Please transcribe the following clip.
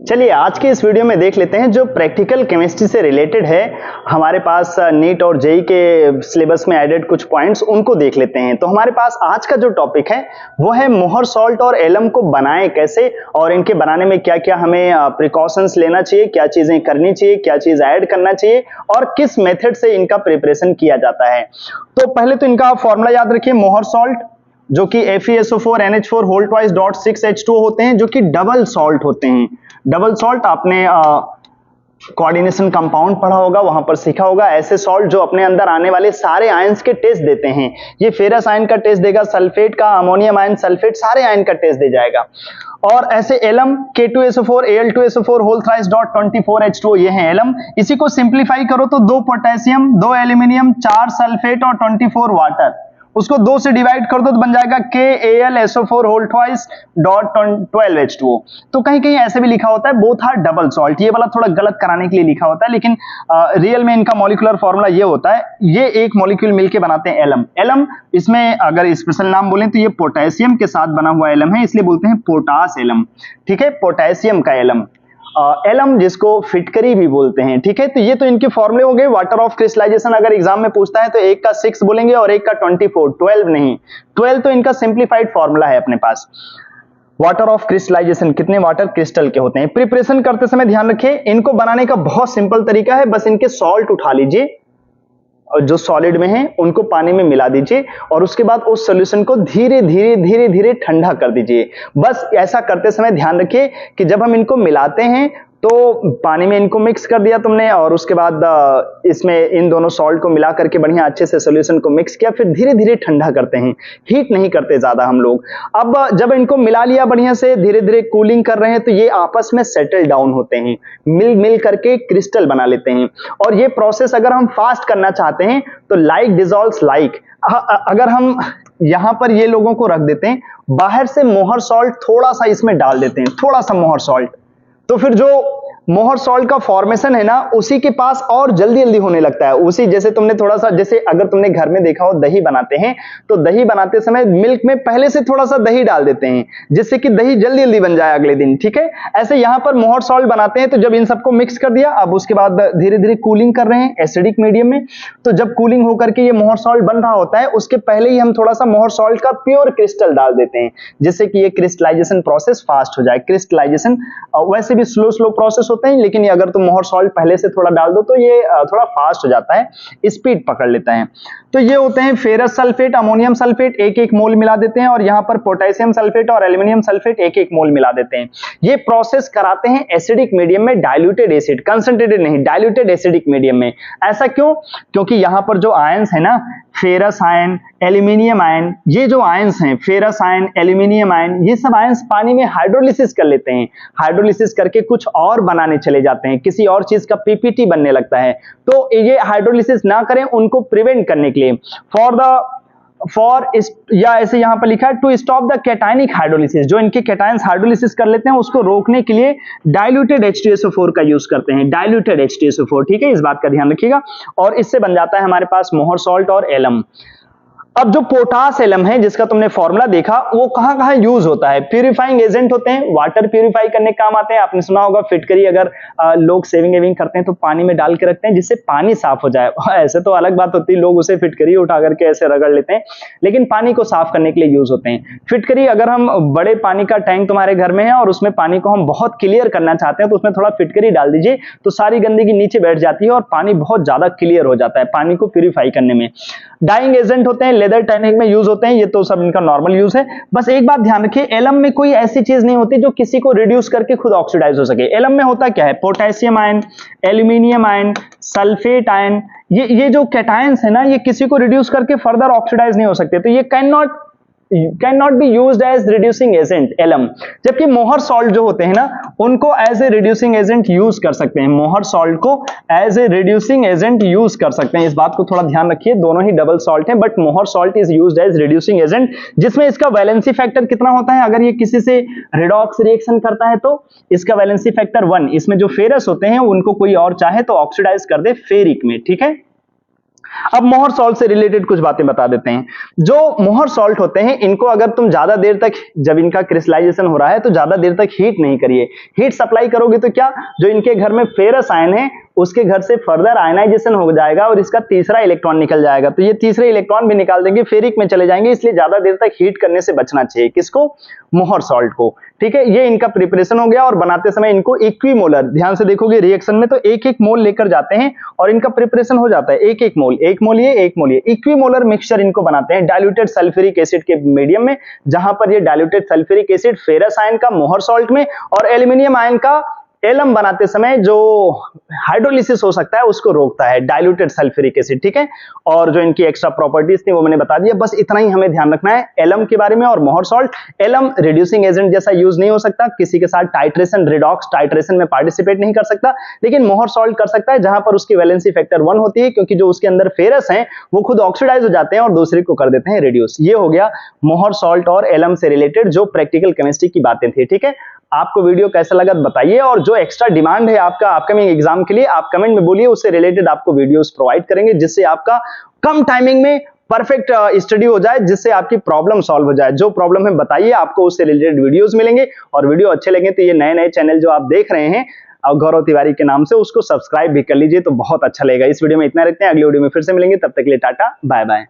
चलिए आज के इस वीडियो में देख लेते हैं जो प्रैक्टिकल केमिस्ट्री से रिलेटेड है। हमारे पास नीट और जेई के सिलेबस में एडेड कुछ पॉइंट्स उनको देख लेते हैं। तो हमारे पास आज का जो टॉपिक है वो है मोहर सॉल्ट और एलम को बनाएं कैसे और इनके बनाने में क्या क्या हमें प्रिकॉशंस लेना चाहिए, क्या चीजें करनी चाहिए, क्या चीज ऐड करना चाहिए और किस मेथड से इनका प्रिपरेशन किया जाता है। तो पहले तो इनका फॉर्मूला याद रखिए, मोहर सॉल्ट जो कि FeSO4 NH4 whole twice dot 6H2 होते हैं, जो कि डबल सॉल्ट होते हैं। डबल सॉल्ट आपने कोऑर्डिनेशन कंपाउंड पढ़ा होगा, वहां पर सीखा होगा। ऐसे सॉल्ट जो अपने अंदर आने वाले सारे आयंस के टेस्ट देते हैं। ये फेरस आयन का टेस्ट देगा, सल्फेट का, अमोनियम आयन, सल्फेट, सारे आयन का टेस्ट दे जाएगा। और ऐसे alum K2SO4 Al2SO4 whole thrice dot 24H2O, ये है एलम। इसी को सिंप्लीफाई करो तो 2 पोटेशियम, 2 एल्यूमिनियम, 4 सल्फेट और 24 वाटर, उसको 2 से डिवाइड कर दो तो बन जाएगा KAlSO4 whole twice dot 12H2O। तो कहीं कहीं ऐसे भी लिखा होता है बोथ आर डबल सॉल्ट, ये वाला थोड़ा गलत कराने के लिए लिखा होता है, लेकिन रियल में इनका मॉलिक्यूलर फॉर्मूला ये होता है। ये एक मॉलिक्यूल मिलके बनाते हैं एलम। एलम इसमें अगर स्पेशल नाम बोलें तो ये पोटेशियम के साथ बना हुआ एलम है, इसलिए बोलते हैं पोटास एलम। ठीक है, पोटेशियम का एलम। एलम जिसको फिटकरी भी बोलते हैं। ठीक है, तो ये तो इनके फॉर्मूले हो गए। वाटर ऑफ क्रिस्टलाइजेशन अगर एग्जाम में पूछता है तो एक का 6 बोलेंगे और एक का 24, 12 नहीं, 12 तो इनका सिंप्लीफाइड फॉर्मूला है अपने पास। वाटर ऑफ क्रिस्टलाइजेशन, कितने वाटर क्रिस्टल के होते हैं। प्रिपरेशन करते समय ध्यान रखिए, इनको बनाने का बहुत सिंपल तरीका है, बस इनके सॉल्ट उठा लीजिए और जो सॉलिड में है उनको पानी में मिला दीजिए और उसके बाद उस सॉल्यूशन को धीरे धीरे धीरे धीरे ठंडा कर दीजिए। बस ऐसा करते समय ध्यान रखिए कि जब हम इनको मिलाते हैं तो पानी में इनको मिक्स कर दिया तुमने और उसके बाद इसमें इन दोनों सॉल्ट को मिला करके बढ़िया अच्छे से सॉल्यूशन को मिक्स किया, फिर धीरे धीरे ठंडा करते हैं, हीट नहीं करते ज्यादा हम लोग। अब जब इनको मिला लिया बढ़िया से, धीरे धीरे कूलिंग कर रहे हैं तो ये आपस में सेटल डाउन होते हैं, मिल करके क्रिस्टल बना लेते हैं। और ये प्रोसेस अगर हम फास्ट करना चाहते हैं तो लाइक डिसॉल्व्स लाइक, अगर हम यहां पर ये लोगों को रख देते हैं, बाहर से मोहर सॉल्ट थोड़ा सा इसमें डाल देते हैं, थोड़ा सा मोहर सॉल्ट, तो फिर जो मोहर सॉल्ट का फॉर्मेशन है ना उसी के पास और जल्दी जल्दी होने लगता है। उसी जैसे तुमने थोड़ा सा, जैसे अगर तुमने घर में देखा हो दही बनाते हैं तो दही बनाते समय मिल्क में पहले से थोड़ा सा दही डाल देते हैं जिससे कि दही जल्दी जल्दी बन जाए अगले दिन। ठीक है, ऐसे यहां पर मोहर सॉल्ट बनाते हैं। तो जब इन सबको मिक्स कर दिया, अब उसके बाद धीरे धीरे कूलिंग कर रहे हैं एसिडिक मीडियम में, तो जब कूलिंग होकर के ये मोहर सॉल्ट बन रहा होता है उसके पहले ही हम थोड़ा सा मोहर सॉल्ट का प्योर क्रिस्टल डाल देते हैं जिससे कि ये क्रिस्टलाइजेशन प्रोसेस फास्ट हो जाए। क्रिस्टलाइजेशन वैसे भी स्लो प्रोसेस होते हैं, लेकिन अगर तुम मोहर सॉल्ट पहले से थोड़ा डाल दो तो ये थोड़ा फास्ट हो जाता है, स्पीड पकड़ लेता है। तो ये होते हैं फेरस सल्फेट, अमोनियम सल्फेट, 1-1 मोल मिला देते हैं और यहां पर पोटेशियम सल्फेट और एल्यूमिनियम सल्फेट 1-1 मोल मिला देते हैं। ये प्रोसेस कराते हैं एसिडिक मीडियम में, डाइल्यूटेड एसिड, कंसंट्रेटेड नहीं, डाइल्यूटेड एसिडिक मीडियम में। ऐसा क्यों? क्योंकि यहां पर जो आयंस है ना, फेरस आयन, एल्यूमिनियम आयन, ये जो आयंस हैं फेरस आयन, एल्यूमिनियम आयन, ये सब आयंस पानी में हाइड्रोलिसिस कर लेते हैं। हाइड्रोलिसिस करके कुछ और बनाने चले जाते हैं, किसी और चीज का पीपीटी बनने लगता है। तो ये हाइड्रोलिसिस ना करें, उनको प्रिवेंट करने के लिए, या ऐसे यहां पर लिखा है to stop the cationic hydrolysis, जो इनके कैटायंस हाइड्रोलिसिस कर लेते हैं उसको रोकने के लिए डाइल्यूटेड H2SO4 का यूज करते हैं, डाइल्यूटेड H2SO4। ठीक है, इस बात का ध्यान रखिएगा। और इससे बन जाता है हमारे पास मोहर सॉल्ट और एलम। अब जो पोटास एलम है जिसका तुमने फॉर्मूला देखा, वो कहां कहां यूज होता है? प्यूरिफाइंग एजेंट होते हैं, वाटर प्यूरिफाई करने के काम आते हैं। आपने सुना होगा फिटकरी अगर लोग सेविंग एविंग करते हैं तो पानी में डाल के रखते हैं जिससे पानी साफ हो जाए। ऐसे तो अलग बात होती है, लोग उसे फिटकरी उठा करके ऐसे रगड़ लेते हैं, लेकिन पानी को साफ करने के लिए यूज होते हैं फिटकरी। अगर हम बड़े पानी का टैंक तुम्हारे घर में है और उसमें पानी को हम बहुत क्लियर करना चाहते हैं तो उसमें थोड़ा फिटकरी डाल दीजिए, तो सारी गंदगी नीचे बैठ जाती है और पानी बहुत ज्यादा क्लियर हो जाता है पानी को प्यूरिफाई करने में। डाइंग एजेंट होते हैं, लेदर टैनिंग में यूज होते हैं, ये तो सब इनका नॉर्मल यूज है। बस एक बात ध्यान रखिए, एलम में कोई ऐसी चीज नहीं होती जो किसी को रिड्यूस करके खुद ऑक्सीडाइज हो सके। एलम में होता क्या है? Potassium ion, aluminium ion, sulphate ion, ये जो कैटायंस है ना, ये किसी को रिड्यूस करके फर्दर ऑक्सीडाइज नहीं हो सकते, तो ये can not be used as reducing agent alum. जबकि मोहर सॉल्ट जो होते हैं ना, उनको as a reducing agent use कर सकते हैं, मोहर सॉल्ट को as a reducing agent use कर सकते हैं। इस बात को थोड़ा ध्यान रखिए, दोनों ही डबल सॉल्ट है, but Mohr salt is used as reducing agent, जिसमें इसका वैलेंसी फैक्टर कितना होता है? अगर ये किसी से रेडॉक्स रिएक्शन करता है तो इसका वैलेंसी फैक्टर 1। इसमें जो फेरस होते हैं उनको कोई और चाहे तो ऑक्सीडाइज कर दे फेरिक में। ठीक है, अब मोहर सॉल्ट से रिलेटेड कुछ बातें बता देते हैं। जो मोहर सॉल्ट होते हैं, इनको अगर तुम ज्यादा देर तक, जब इनका क्रिस्टलाइजेशन हो रहा है तो ज्यादा देर तक हीट नहीं करिए। हीट सप्लाई करोगे तो क्या, जो इनके घर में फेरस आयन है उसके घर से फर्दर आयनाइजेशन हो जाएगा और इसका तीसरा इलेक्ट्रॉन निकल जाएगा, तो ये तीसरे इलेक्ट्रॉन भी निकाल देंगे, फेरिक में चले जाएंगे, इसलिए ज्यादा देर तक हीट करने से बचना चाहिए। किसको? मोहर सॉल्ट को। ठीक है, ये इनका प्रिपरेशन हो गया। और बनाते समय इनको इक्विमोलर, ध्यान से देखोगे रिएक्शन में तो एक एक मोल लेकर जाते हैं और इनका प्रिपरेशन हो जाता है एक एक मोल, एक मोल ये, एक मोल ये। इक्विमोलर मिक्सचर इनको बनाते हैं डाइल्यूटेड सल्फ्यूरिक एसिड के मीडियम में, जहां पर ये diluted sulphuric acid ferrous ion का मोहर सॉल्ट में और एल्यूमिनियम आयन का एलम बनाते समय जो हाइड्रोलिसिस हो सकता है उसको रोकता है, डाइल्यूटेड सल्फ्यूरिक एसिड। ठीक है, और जो इनकी एक्स्ट्रा प्रॉपर्टीज थी वो मैंने बता दिया। बस इतना ही हमें ध्यान रखना है एलम के बारे में। और Mohr salt, alum reducing agent जैसा यूज नहीं हो सकता, किसी के साथ टाइट्रेशन, रिडॉक्स टाइट्रेशन में पार्टिसिपेट नहीं कर सकता, लेकिन मोहर सॉल्ट कर सकता है जहां पर उसकी वैलेंसी फैक्टर 1 होती है, क्योंकि जो उसके अंदर फेरस हैं वो खुद ऑक्सीडाइज हो जाते हैं और दूसरे को कर देते हैं रिड्यूस। ये हो गया मोहर सॉल्ट और एलम से रिलेटेड जो प्रैक्टिकल केमिस्ट्री की बातें थी। ठीक है, आपको वीडियो कैसा लगा बताइए, और जो एक्स्ट्रा डिमांड है आपका अपकमिंग एग्जाम के लिए आप कमेंट में बोलिए, उससे रिलेटेड आपको वीडियोस प्रोवाइड करेंगे, जिससे आपका कम टाइमिंग में परफेक्ट स्टडी हो जाए, जिससे आपकी प्रॉब्लम सॉल्व हो जाए। जो प्रॉब्लम है बताइए, आपको उससे रिलेटेड वीडियोस मिलेंगे। और वीडियो अच्छे लगे तो ये नए नए चैनल जो आप देख रहे हैं गौरव तिवारी के नाम से, उसको सब्सक्राइब भी कर लीजिए, तो बहुत अच्छा लगेगा। इस वीडियो में इतना रखते हैं, अगली वीडियो में फिर से मिलेंगे, तब तक के लिए टाटा बाय बाय।